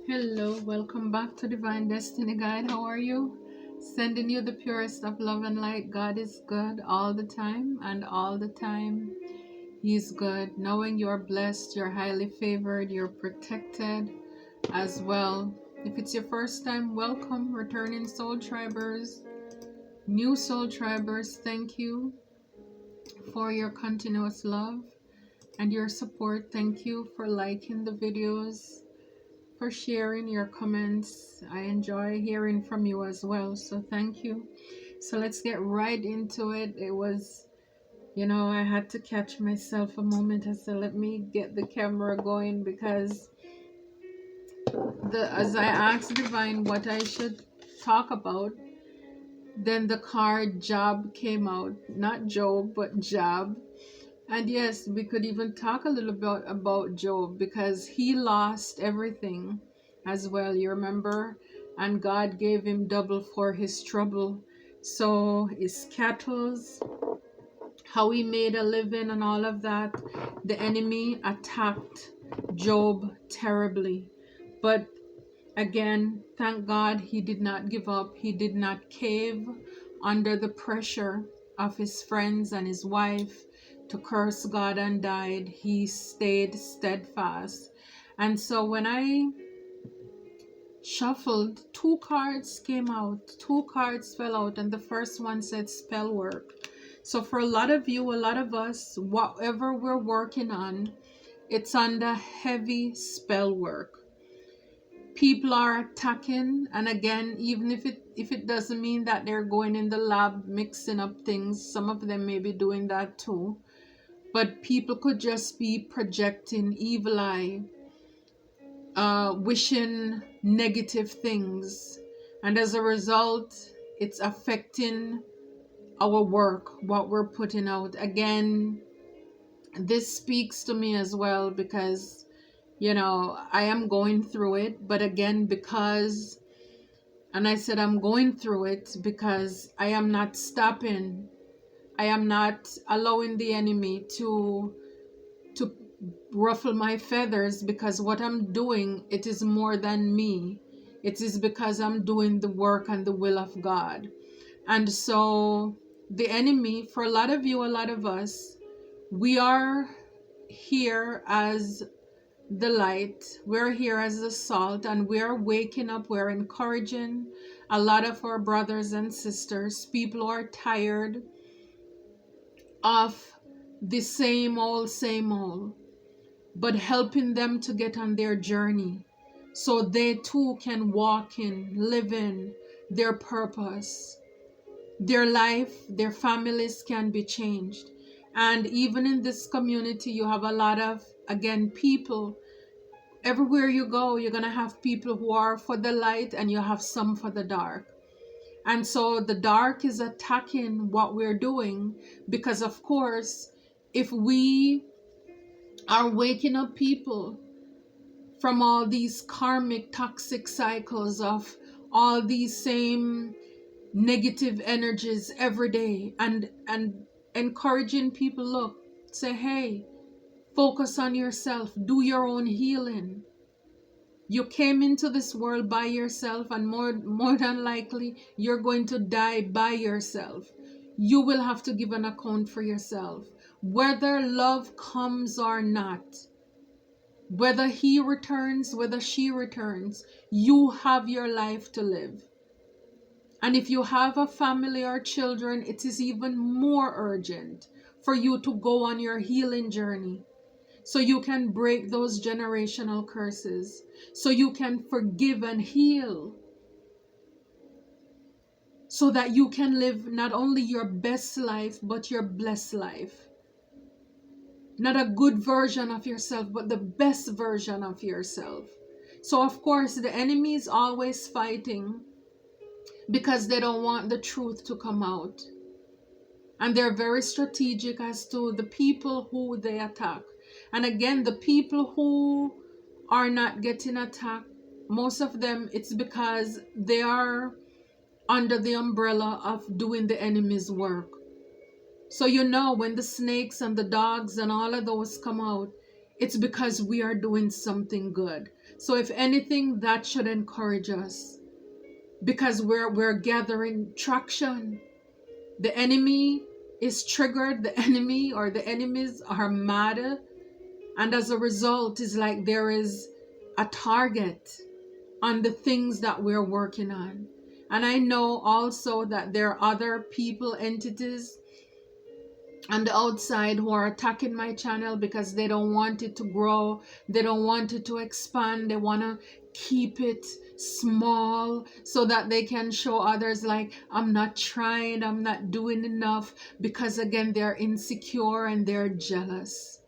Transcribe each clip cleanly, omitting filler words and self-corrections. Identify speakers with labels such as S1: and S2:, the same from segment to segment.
S1: Hello, welcome back to Divine Destiny Guide. How are you? Sending you the purest of love and light. God is good all the time, and all the time He's good. Knowing you're blessed, you're highly favored, you're protected as well. If it's your first time, welcome, returning soul tribers, new soul tribers. Thank you for your continuous love and your support. Thank you for liking the videos, for sharing your comments. I enjoy hearing from you as well, so thank you. So let's get right into it. It was, I had to catch myself a moment. I said, let me get the camera going, because as I asked Divine what I should talk about, then the card Job came out. Not Job, but Job. And yes, we could even talk a little bit about Job, because he lost everything as well, you remember? And God gave him double for his trouble. So his cattle, how he made a living and all of that, the enemy attacked Job terribly. But again, thank God he did not give up. He did not cave under the pressure of his friends and his wife to curse God and died. He stayed steadfast. And so when I shuffled, two cards came out, two cards fell out, and the first one said spell work. So for a lot of you, a lot of us, whatever we're working on, it's under heavy spell work. People are attacking, and again, even if it doesn't mean that they're going in the lab mixing up things, some of them may be doing that too, but people could just be projecting evil eye, wishing negative things, and as a result it's affecting our work, what we're putting out. Again, this speaks to me as well, because I am going through it, but again, because, and I said I'm going through it because I am not stopping. I am not allowing the enemy to ruffle my feathers, because what I'm doing, it is more than me. It is because I'm doing the work and the will of God. And so the enemy, for a lot of you, a lot of us, we are here as the light, we're here as the salt, and we're waking up, we're encouraging a lot of our brothers and sisters. People are tired of the same old, but helping them to get on their journey so they too can walk in, live in their purpose. Their life, their families can be changed. And even in this community, you have a lot of, again, people. Everywhere you go, you're going to have people who are for the light, and you have some for the dark. And so the dark is attacking what we're doing, because of course, if we are waking up people from all these karmic toxic cycles of all these same negative energies every day, and encouraging people, look, say, hey, focus on yourself, do your own healing. You came into this world by yourself, and more than likely you're going to die by yourself. You will have to give an account for yourself, whether love comes or not. Whether he returns, whether she returns, you have your life to live. And if you have a family or children, it is even more urgent for you to go on your healing journey, so you can break those generational curses, so you can forgive and heal, so that you can live not only your best life, but your blessed life. Not a good version of yourself, but the best version of yourself. So of course, the enemy is always fighting, because they don't want the truth to come out. And they're very strategic as to the people who they attack. And again, the people who are not getting attacked, most of them, it's because they are under the umbrella of doing the enemy's work. So when the snakes and the dogs and all of those come out, it's because we are doing something good. So if anything, that should encourage us, because we're gathering traction. The enemy is triggered, the enemy or the enemies are mad, and as a result, it's like there is a target on the things that we're working on. And I know also that there are other people, entities on the outside who are attacking my channel because they don't want it to grow, they don't want it to expand, they want to keep it small so that they can show others like, I'm not trying, I'm not doing enough, because again, they're insecure and they're jealous.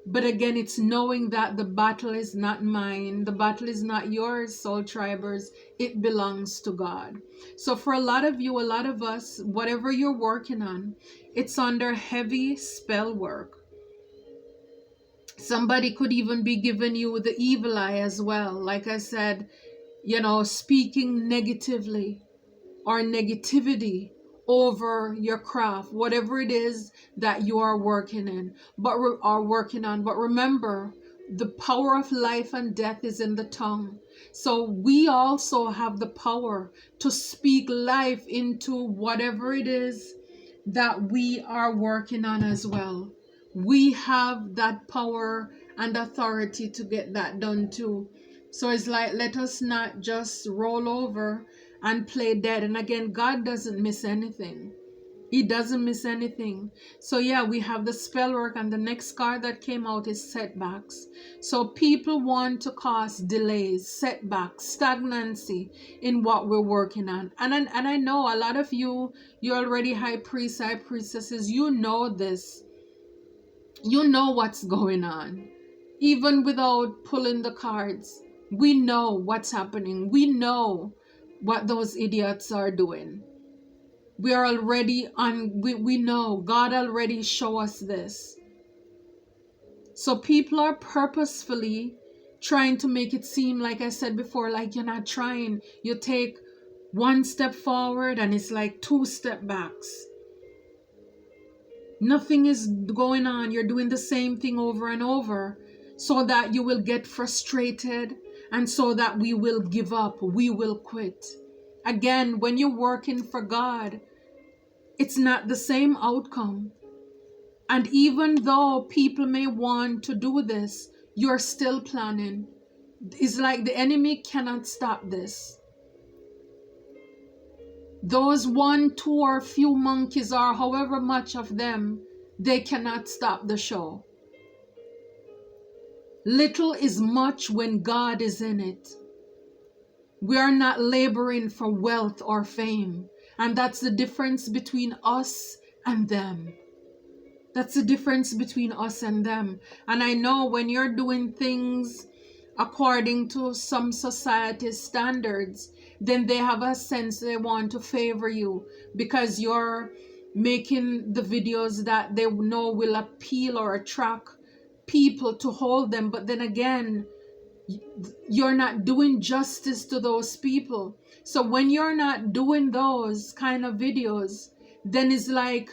S1: But again, it's knowing that the battle is not mine, the battle is not yours, soul tribers, it belongs to God. So for a lot of you, a lot of us, whatever you're working on, it's under heavy spell work. Somebody could even be giving you the evil eye as well. Like I said, speaking negatively or negativity over your craft, whatever it is that you are working in, but remember, the power of life and death is in the tongue. So we also have the power to speak life into whatever it is that we are working on as well. We have that power and authority to get that done too. So it's like, let us not just roll over and play dead. And again, God doesn't miss anything. He doesn't miss anything. So yeah, we have the spell work, and the next card that came out is setbacks. So people want to cause delays, setbacks, stagnancy in what we're working on. And I know a lot of you're already high priests, high priestesses, you know this. You know what's going on. Even without pulling the cards, we know what's happening. We know what those idiots are doing. We are already on, we know God already show us this. So people are purposefully trying to make it seem, like I said before, like you're not trying. You take one step forward and it's like 2 step backs. Nothing is going on. You're doing the same thing over and over, so that you will get frustrated and so that we will give up, we will quit. Again, when you're working for God, it's not the same outcome. And even though people may want to do this, you're still planning. It's like the enemy cannot stop this. Those 1, 2, or few monkeys, or however much of them, they cannot stop the show. Little is much when God is in it. We are not laboring for wealth or fame. And that's the difference between us and them. That's the difference between us and them. And I know when you're doing things according to some society's standards, then they have a sense they want to favor you because you're making the videos that they know will appeal or attract people to hold them. But then again, you're not doing justice to those people. So when you're not doing those kind of videos, then it's like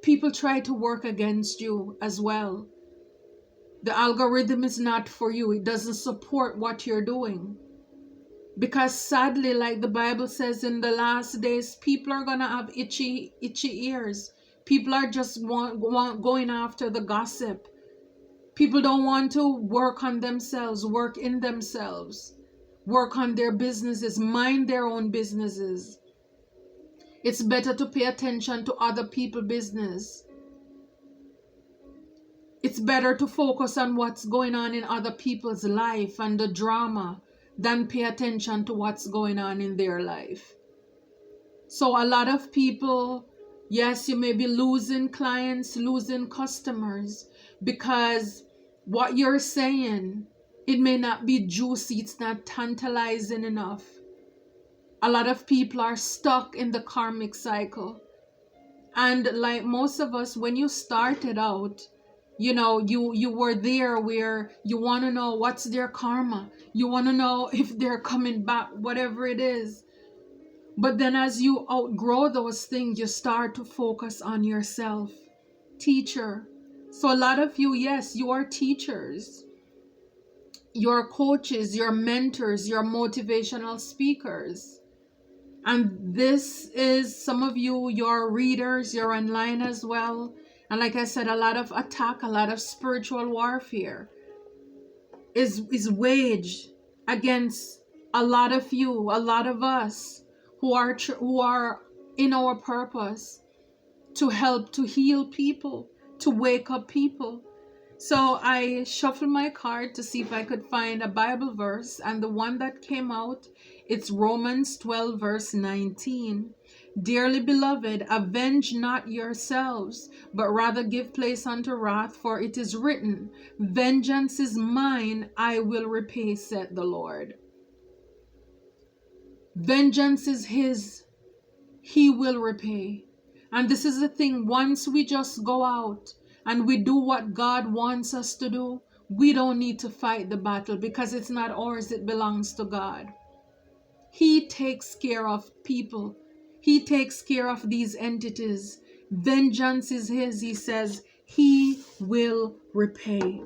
S1: people try to work against you as well. The algorithm is not for you. It doesn't support what you're doing. Because sadly, like the Bible says, in the last days, people are going to have itchy ears. People are just going after the gossip. People don't want to work on themselves, work in themselves, work on their businesses, mind their own businesses. It's better to pay attention to other people's business. It's better to focus on what's going on in other people's life and the drama than pay attention to what's going on in their life. So a lot of people, yes, you may be losing clients, losing customers, because what you're saying, it may not be juicy, it's not tantalizing enough. A lot of people are stuck in the karmic cycle. And like most of us, when you started out, you were there where you want to know what's their karma. You want to know if they're coming back, whatever it is. But then as you outgrow those things, you start to focus on yourself. Teacher. So a lot of you, yes, you are teachers. your coaches, your mentors, your motivational speakers. And this is some of you, your readers, you're online as well. And like I said, a lot of attack, a lot of spiritual warfare is waged against a lot of you, a lot of us who are in our purpose to help to heal people, to wake up people. So I shuffled my card to see if I could find a Bible verse, and the one that came out, it's Romans 12 verse 19. Dearly beloved, avenge not yourselves, but rather give place unto wrath, for it is written, vengeance is mine, I will repay, said the Lord. Vengeance is his, he will repay. And this is the thing, once we just go out and we do what God wants us to do, we don't need to fight the battle, because it's not ours, it belongs to God. He takes care of people. He takes care of these entities. Vengeance is his, he says, he will repay.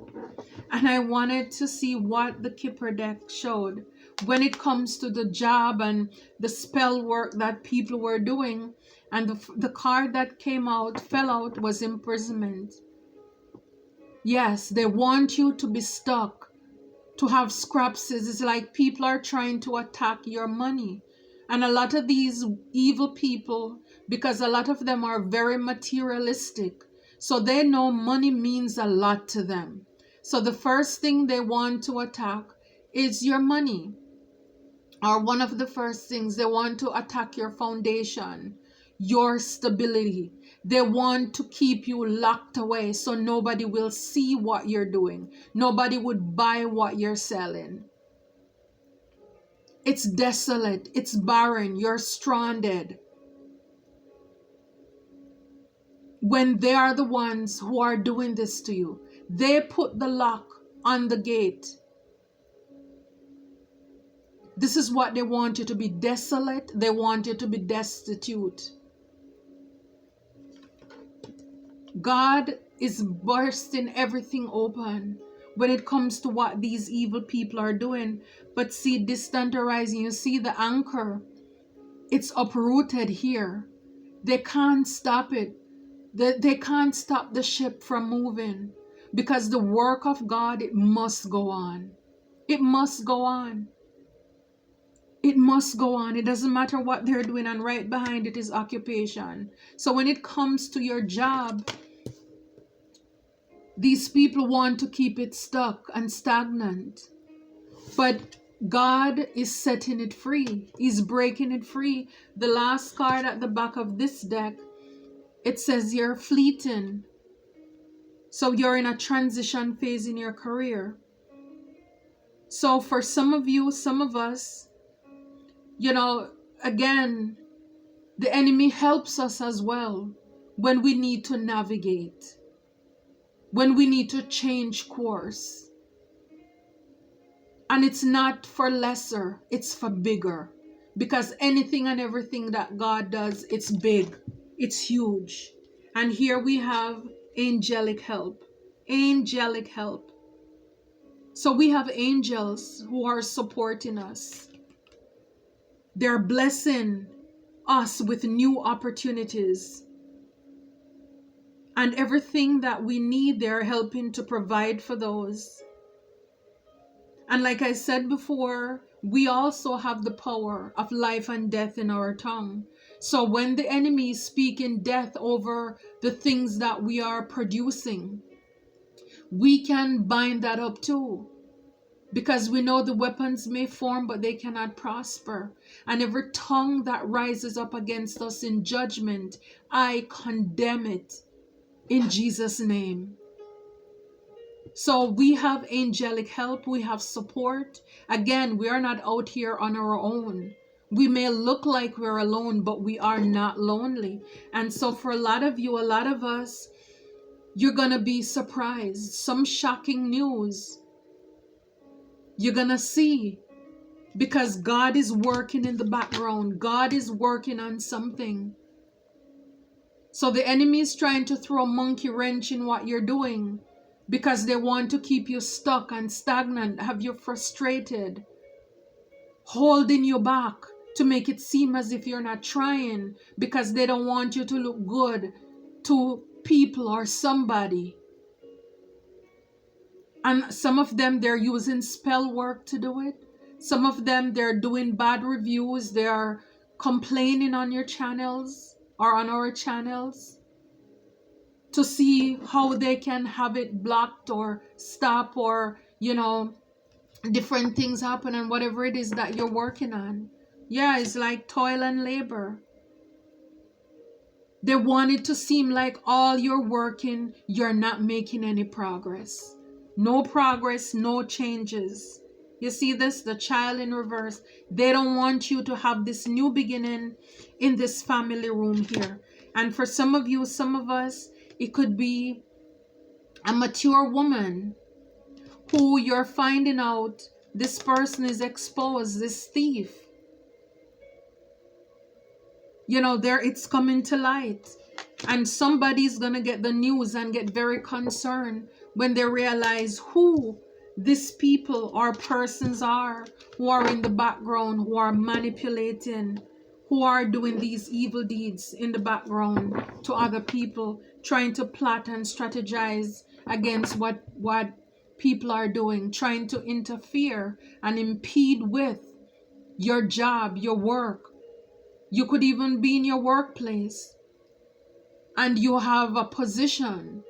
S1: And I wanted to see what the Kipper deck showed when it comes to the job and the spell work that people were doing. And the card that fell out was imprisonment. Yes, they want you to be stuck, to have scraps. It's like people are trying to attack your money. And a lot of these evil people, because a lot of them are very materialistic, so they know money means a lot to them. So the first thing they want to attack is your money. Or one of the first things, they want to attack your foundation, your stability. They want to keep you locked away so nobody will see what you're doing. Nobody would buy what you're selling. It's desolate. It's barren. You're stranded. When they are the ones who are doing this to you, they put the lock on the gate. This is what they want you to be: desolate. They want you to be destitute. God is bursting everything open when it comes to what these evil people are doing. But see, distant horizon, you see the anchor, it's uprooted here. They can't stop it. They can't stop the ship from moving, because the work of God, it must go on. It must go on. It must go on. It doesn't matter what they're doing, and right behind it is occupation. So when it comes to your job, these people want to keep it stuck and stagnant. But God is setting it free. He's breaking it free. The last card at the back of this deck, it says you're fleeting. So you're in a transition phase in your career. So for some of you, some of us, again, the enemy helps us as well when we need to navigate, when we need to change course. And it's not for lesser, it's for bigger. Because anything and everything that God does, it's big, it's huge. And here we have angelic help. Angelic help. So we have angels who are supporting us. They're blessing us with new opportunities. And everything that we need, they're helping to provide for those. And like I said before, we also have the power of life and death in our tongue. So when the enemy is speaking death over the things that we are producing, we can bind that up too. Because we know the weapons may form, but they cannot prosper. And every tongue that rises up against us in judgment, I condemn it in Jesus' name. So we have angelic help, we have support. Again, we are not out here on our own. We may look like we're alone, but we are not lonely. And so for a lot of you, a lot of us, you're going to be surprised. Some shocking news you're going to see, because God is working in the background. God is working on something. So the enemy is trying to throw a monkey wrench in what you're doing. because they want to keep you stuck and stagnant, have you frustrated, holding you back to make it seem as if you're not trying, because they don't want you to look good to people or somebody. And some of them, they're using spell work to do it. Some of them, they're doing bad reviews. They are complaining on your channels or on our channels to see how they can have it blocked or stop, or, you know, different things happen and whatever it is that you're working on. Yeah, it's like toil and labor. They want it to seem like all you're working, you're not making any progress. No progress, no changes. You see this? The child in reverse. They don't want you to have this new beginning in this family room here. And for some of you, some of us, it could be a mature woman who you're finding out this person is exposed, this thief. You know, there it's coming to light. And somebody's going to get the news and get very concerned when they realize who these people or persons are who are in the background, who are manipulating, who are doing these evil deeds in the background to other people, trying to plot and strategize against what people are doing, trying to interfere and impede with your job, your work. You could even be in your workplace and you have a position.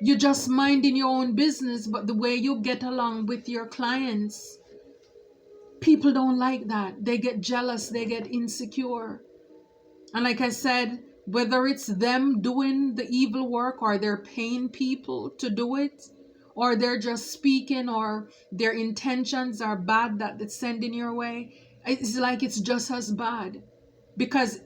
S1: You're just minding your own business, but the way you get along with your clients, people don't like that. They get jealous, they get insecure. And like I said, whether it's them doing the evil work or they're paying people to do it, or they're just speaking, or their intentions are bad that it's sending your way, it's like it's just as bad, because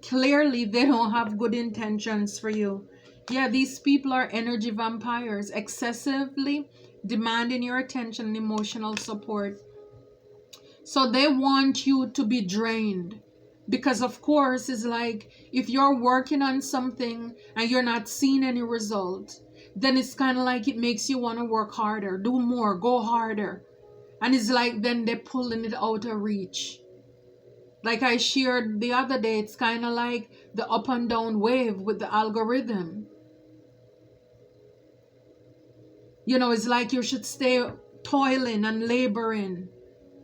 S1: clearly they don't have good intentions for you. Yeah, these people are energy vampires, excessively demanding your attention and emotional support. So they want you to be drained, because of course it's like if you're working on something and you're not seeing any result, then it's kind of like it makes you want to work harder, do more, go harder. And it's like then they're pulling it out of reach. Like I shared the other day, it's kind of like the up and down wave with the algorithm. You know, it's like you should stay toiling and laboring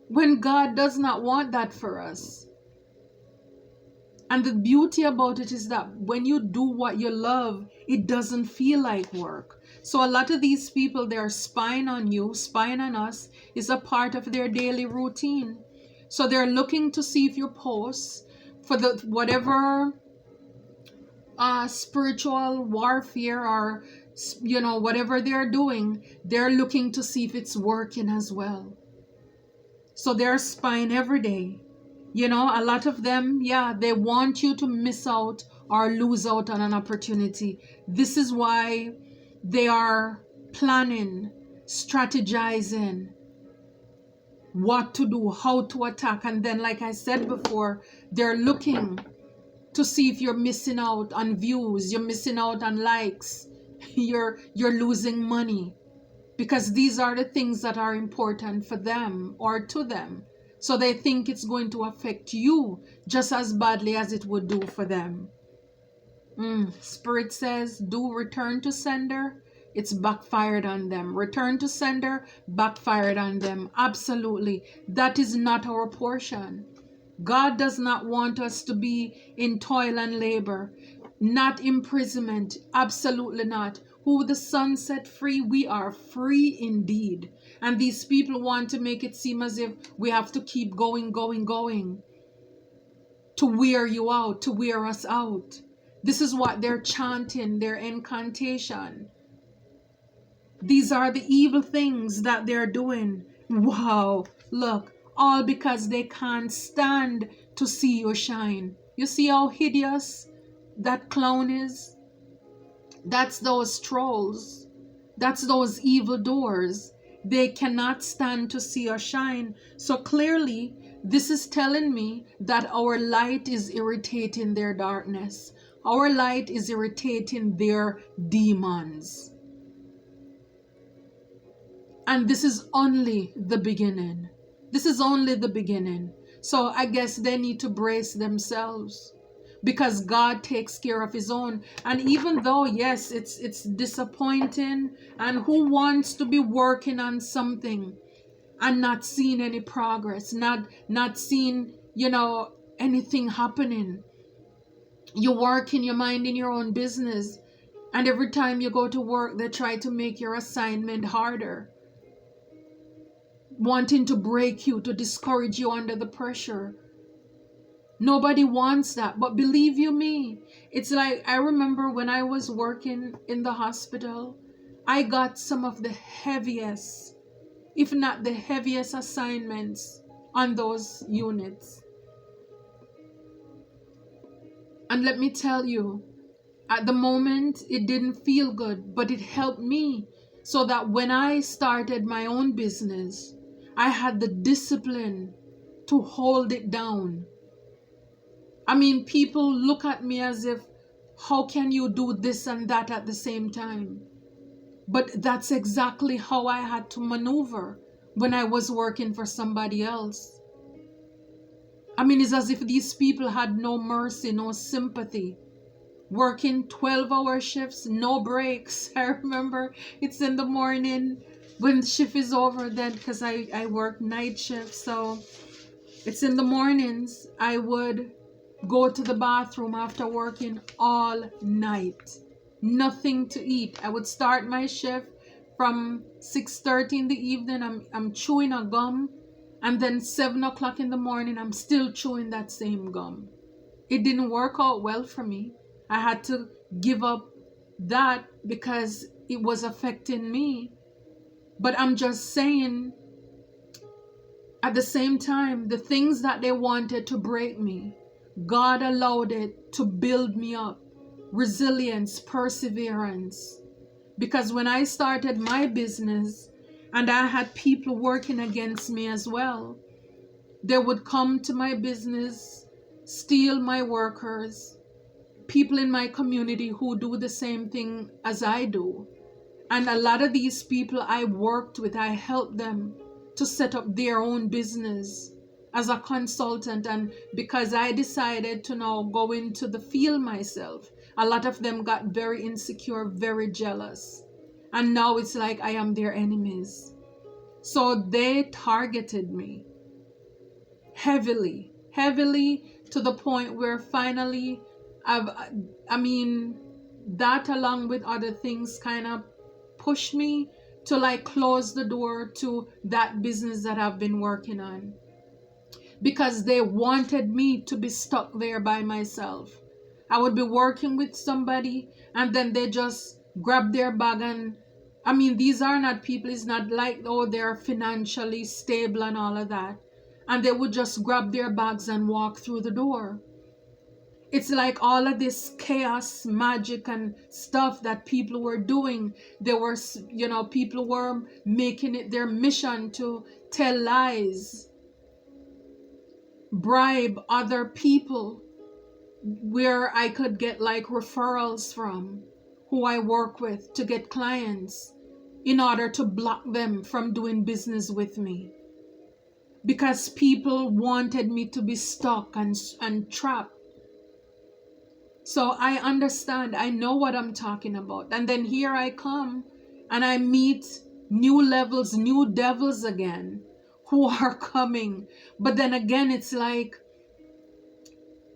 S1: when God does not want that for us. And the beauty about it is that when you do what you love, it doesn't feel like work. So a lot of these people, they're spying on you, spying on us, is a part of their daily routine. So they're looking to see if you post for the whatever spiritual warfare or, you know, whatever they're doing, they're looking to see if it's working as well. So they're spying every day. You know, a lot of them, yeah, they want you to miss out or lose out on an opportunity. This is why they are planning, strategizing what to do, how to attack. And then, like I said before, they're looking to see if you're missing out on views, you're missing out on likes, you're losing money, because these are the things that are important for them or to them. So they think it's going to affect you just as badly as it would do for them. Spirit says, do return to sender. It's backfired on them. Return to sender, backfired on them. Absolutely. That is not our portion. God does not want us to be in toil and labor, not imprisonment. Absolutely not. Who the Son set free, we are free indeed. And these people want to make it seem as if we have to keep going, to wear you out, to wear us out. This is what they're chanting, their incantation. These are the evil things that they're doing. Wow, look, all because they can't stand to see you shine. You see how hideous that clown is? That's those trolls. That's those evil doers. They cannot stand to see us shine. So clearly, this is telling me that our light is irritating their darkness. Our light is irritating their demons. And this is only the beginning. This is only the beginning. So I guess they need to brace themselves, because God takes care of his own. And even though, yes, it's disappointing, and who wants to be working on something and not seeing any progress, not seeing, anything happening. You work in your mind in your own business, and every time you go to work, they try to make your assignment harder, wanting to break you, to discourage you under the pressure. Nobody wants that. But believe you me, it's like, I remember when I was working in the hospital, I got some of the heaviest, if not the heaviest assignments on those units. And let me tell you, at the moment, it didn't feel good, but it helped me, so that when I started my own business, I had the discipline to hold it down. I mean, people look at me as if, how can you do this and that at the same time? But that's exactly how I had to maneuver when I was working for somebody else. I mean, it's as if these people had no mercy, no sympathy. Working 12-hour shifts, no breaks. I remember it's in the morning when the shift is over, then, because I work night shifts. So it's in the mornings. I would go to the bathroom after working all night. Nothing to eat. I would start my shift from 6:30 in the evening. I'm chewing a gum. And then 7 o'clock in the morning, I'm still chewing that same gum. It didn't work out well for me. I had to give up that because it was affecting me. But I'm just saying, at the same time, the things that they wanted to break me, God allowed it to build me up. Resilience, perseverance. Because when I started my business, and I had people working against me as well, they would come to my business, steal my workers, people in my community who do the same thing as I do. And a lot of these people I worked with, I helped them to set up their own business as a consultant. And because I decided to now go into the field myself, a lot of them got very insecure, very jealous. And now it's like I am their enemies. So they targeted me heavily, to the point where finally, that along with other things kind of pushed me to like close the door to that business that I've been working on, because they wanted me to be stuck there by myself. I would be working with somebody, and then they just grab their bag. And these are not people, it's not like, oh, they're financially stable and all of that. And they would just grab their bags and walk through the door. It's like all of this chaos, magic, and stuff that people were doing. People were making it their mission to tell lies, bribe other people, where I could get like referrals from who I work with to get clients, in order to block them from doing business with me. Because people wanted me to be stuck and trapped. So I understand, I know what I'm talking about. And then here I come and I meet new levels, new devils again, who are coming. But then again, it's like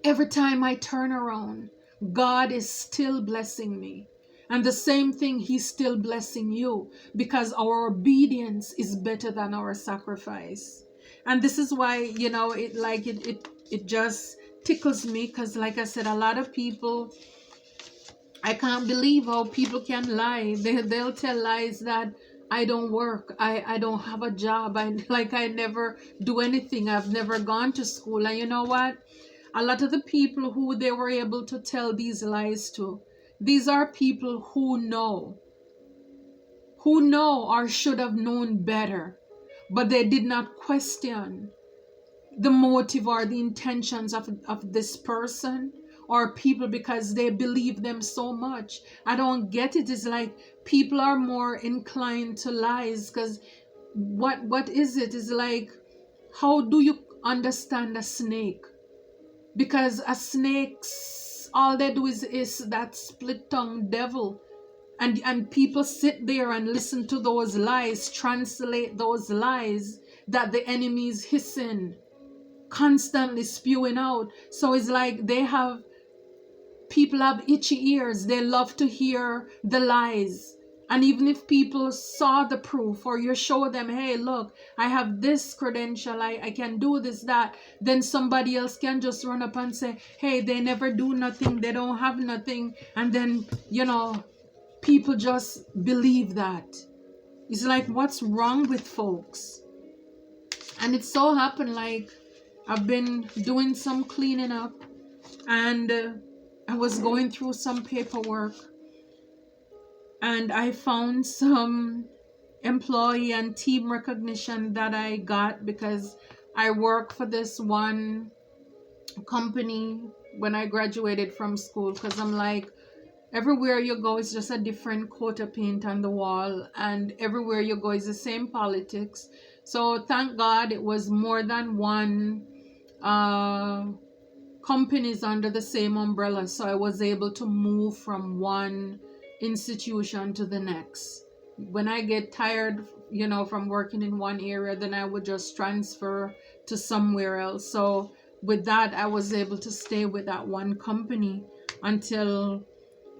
S1: every time I turn around, God is still blessing me. And the same thing, he's still blessing you, because our obedience is better than our sacrifice. And this is why, it just tickles me, because like I said, a lot of people, I can't believe how people can lie. They'll tell lies that I don't work, I don't have a job, I never do anything, I've never gone to school. And you know what? A lot of the people who they were able to tell these lies to, these are people who know or should have known better, but they did not question the motive or the intentions of this person or people, because they believe them so much. I don't get it. It's like people are more inclined to lies because what is it? Is like, how do you understand a snake? Because a snake's, all they do is that split tongue devil. And people sit there and listen to those lies, translate those lies that the enemy is hissing, constantly spewing out. So it's like people have itchy ears. They love to hear the lies. And even if people saw the proof, or you show them, hey, look, I have this credential, I can do this, that, then somebody else can just run up and say, hey, they never do nothing, they don't have nothing. And then, people just believe that. It's like, what's wrong with folks? And it so happened, like, I've been doing some cleaning up, and I was going through some paperwork, and I found some employee and team recognition that I got because I work for this one company when I graduated from school. Because I'm like, everywhere you go is just a different coat of paint on the wall, and everywhere you go is the same politics. So thank God it was more than one companies under the same umbrella, so I was able to move from one institution to the next. When I get tired, from working in one area, then I would just transfer to somewhere else. So with that, I was able to stay with that one company until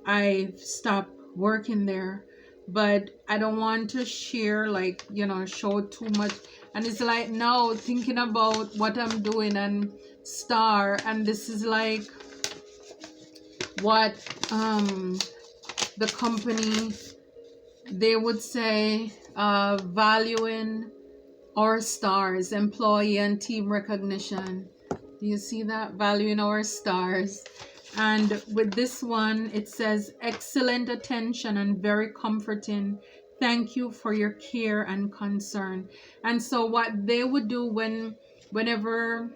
S1: I stopped working there. But I don't want to share, like, show too much. And it's like, now thinking about what I'm doing and star, and this is like what the company, they would say, valuing our stars, employee and team recognition. Do you see that? Valuing our stars. And with this one, it says, excellent attention and very comforting. Thank you for your care and concern. And so what they would do whenever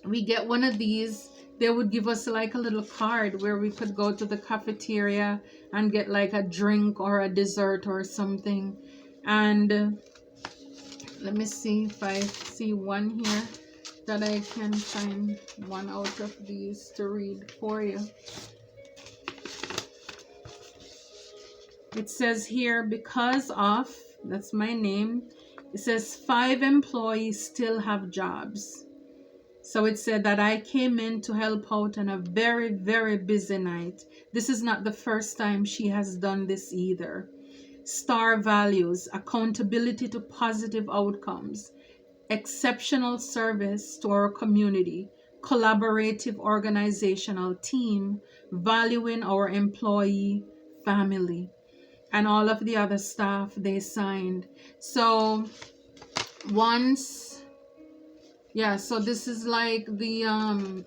S1: we get one of these, they would give us like a little card where we could go to the cafeteria and get like a drink or a dessert or something. And let me see if I see one here that I can find one out of these to read for you. It says here, because of, that's my name, it says 5 employees still have jobs. So it said that I came in to help out on a very, very busy night. This is not the first time she has done this either. Star values, accountability to positive outcomes, exceptional service to our community, collaborative organizational team, valuing our employee family, and all of the other staff they signed. So once, yeah, so this is like the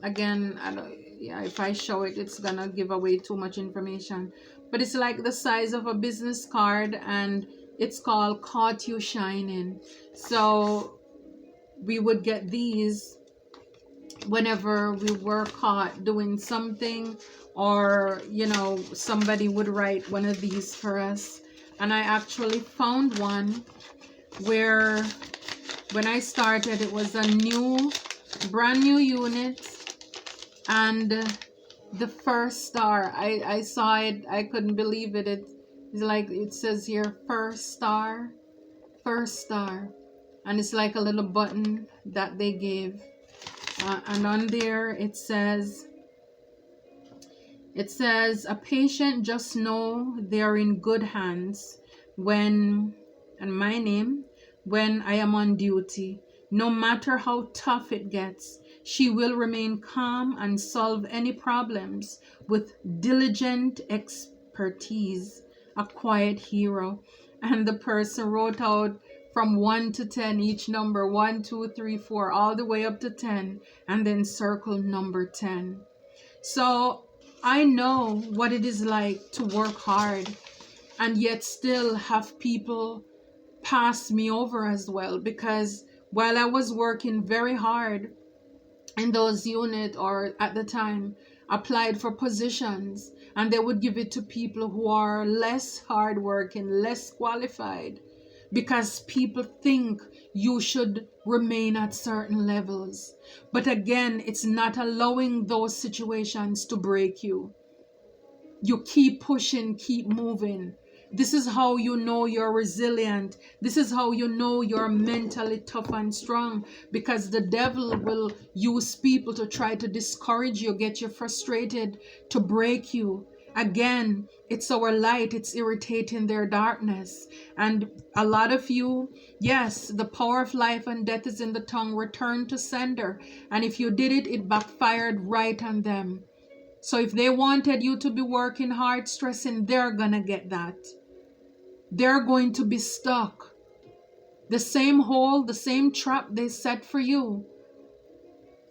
S1: again, I don't, yeah, if I show it, it's gonna give away too much information, but it's like the size of a business card, and it's called Caught You Shining. So we would get these whenever we were caught doing something, or somebody would write one of these for us. And I actually found one where when I started, it was a brand new unit, and the first star, I saw it, I couldn't believe it. It's like, it says here, first star, and it's like a little button that they gave, and on there it says, a patient just know they're in good hands when, and my name, when I am on duty. No matter how tough it gets, she will remain calm and solve any problems with diligent expertise. A quiet hero. And the person wrote out from 1 to 10, each number, 1, 2, 3, 4, all the way up to 10, and then circle number 10. So I know what it is like to work hard and yet still have people pass me over as well, because while I was working very hard in those units, or at the time applied for positions, and they would give it to people who are less hardworking, less qualified, because people think you should remain at certain levels. But again, it's not allowing those situations to break you. You keep pushing, keep moving. This is how you know you're resilient. This is how you know you're mentally tough and strong, because the devil will use people to try to discourage you, get you frustrated, to break you. Again, it's our light. It's irritating their darkness. And a lot of you, yes, the power of life and death is in the tongue. Return to sender. And if you did it, it backfired right on them. So if they wanted you to be working hard, stressing, they're gonna get that. They're going to be stuck. The same hole, the same trap they set for you.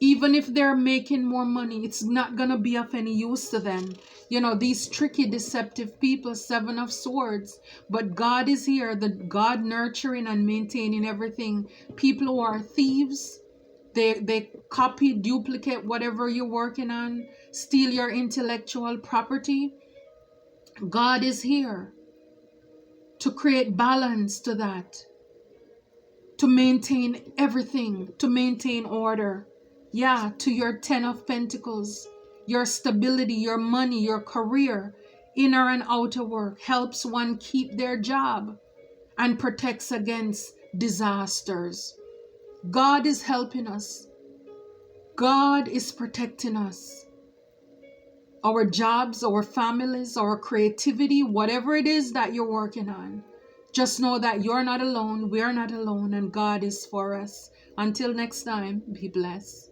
S1: Even if they're making more money, it's not gonna be of any use to them. You know, these tricky, deceptive people, 7 of Swords. But God is here, the God nurturing and maintaining everything. People who are thieves, they copy, duplicate whatever you're working on, steal your intellectual property. God is here to create balance to that, to maintain everything, to maintain order. Yeah, to your 10 of Pentacles, your stability, your money, your career, inner and outer work, helps one keep their job and protects against disasters. God is helping us. God is protecting us. Our jobs, our families, our creativity, whatever it is that you're working on, just know that you're not alone, we're not alone, and God is for us. Until next time, be blessed.